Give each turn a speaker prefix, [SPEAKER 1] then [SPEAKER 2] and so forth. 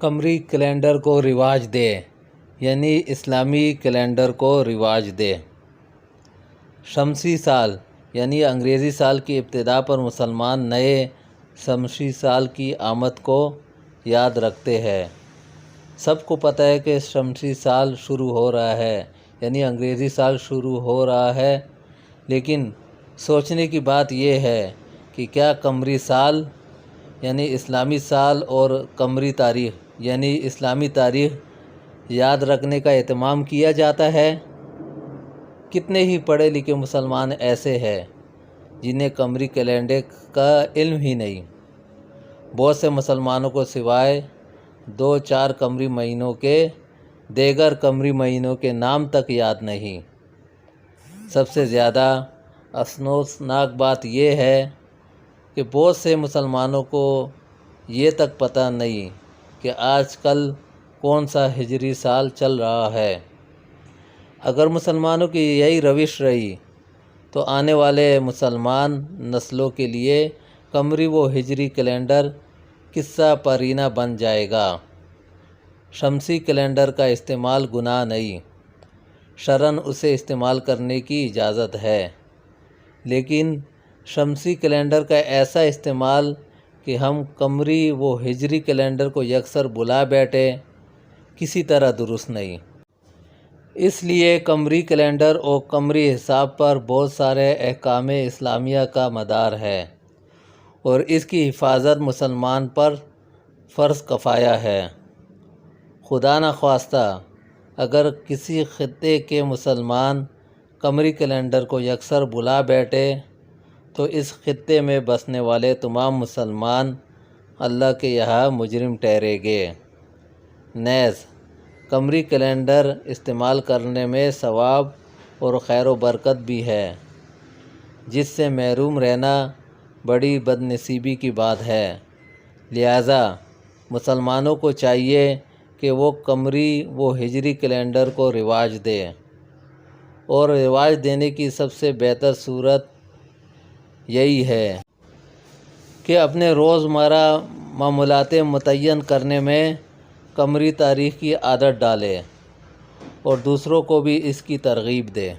[SPEAKER 1] قمری کیلنڈر کو رواج دے، یعنی اسلامی کیلنڈر کو رواج دے۔ شمسی سال یعنی انگریزی سال کی ابتدا پر مسلمان نئے شمسی سال کی آمد کو یاد رکھتے ہیں۔ سب کو پتہ ہے کہ شمسی سال شروع ہو رہا ہے، یعنی انگریزی سال شروع ہو رہا ہے، لیکن سوچنے کی بات یہ ہے کہ کیا قمری سال یعنی اسلامی سال اور قمری تاریخ یعنی اسلامی تاریخ یاد رکھنے کا اہتمام کیا جاتا ہے؟ کتنے ہی پڑھے لکھے مسلمان ایسے ہیں جنہیں قمری کیلنڈر کا علم ہی نہیں۔ بہت سے مسلمانوں کو سوائے 2-4 قمری مہینوں کے دیگر قمری مہینوں کے نام تک یاد نہیں۔ سب سے زیادہ افسوسناک بات یہ ہے کہ بہت سے مسلمانوں کو یہ تک پتہ نہیں کہ آج کل کون سا ہجری سال چل رہا ہے۔ اگر مسلمانوں کی یہی روش رہی تو آنے والے مسلمان نسلوں کے لیے قمری و ہجری کیلنڈر قصہ پرینہ بن جائے گا۔ شمسی کیلنڈر کا استعمال گناہ نہیں، شرعاً اسے استعمال کرنے کی اجازت ہے، لیکن شمسی کیلنڈر کا ایسا استعمال کہ ہم قمری و ہجری کیلنڈر کو یکسر بھلا بیٹھے کسی طرح درست نہیں۔ اس لیے قمری کیلنڈر اور قمری حساب پر بہت سارے احکام اسلامیہ کا مدار ہے اور اس کی حفاظت مسلمان پر فرض کفایہ ہے۔ خدا نخواستہ اگر کسی خطے کے مسلمان قمری کیلنڈر کو یکسر بھلا بیٹھے تو اس خطے میں بسنے والے تمام مسلمان اللہ کے یہاں مجرم ٹھہریں گے۔ نیز قمری کیلنڈر استعمال کرنے میں ثواب اور خیر و برکت بھی ہے، جس سے محروم رہنا بڑی بد نصیبی کی بات ہے۔ لہٰذا مسلمانوں کو چاہیے کہ وہ قمری و ہجری کیلنڈر کو رواج دیں، اور رواج دینے کی سب سے بہتر صورت یہی ہے کہ اپنے روزمرہ معمولات متعین کرنے میں قمری تاریخ کی عادت ڈالیں اور دوسروں کو بھی اس کی ترغیب دیں۔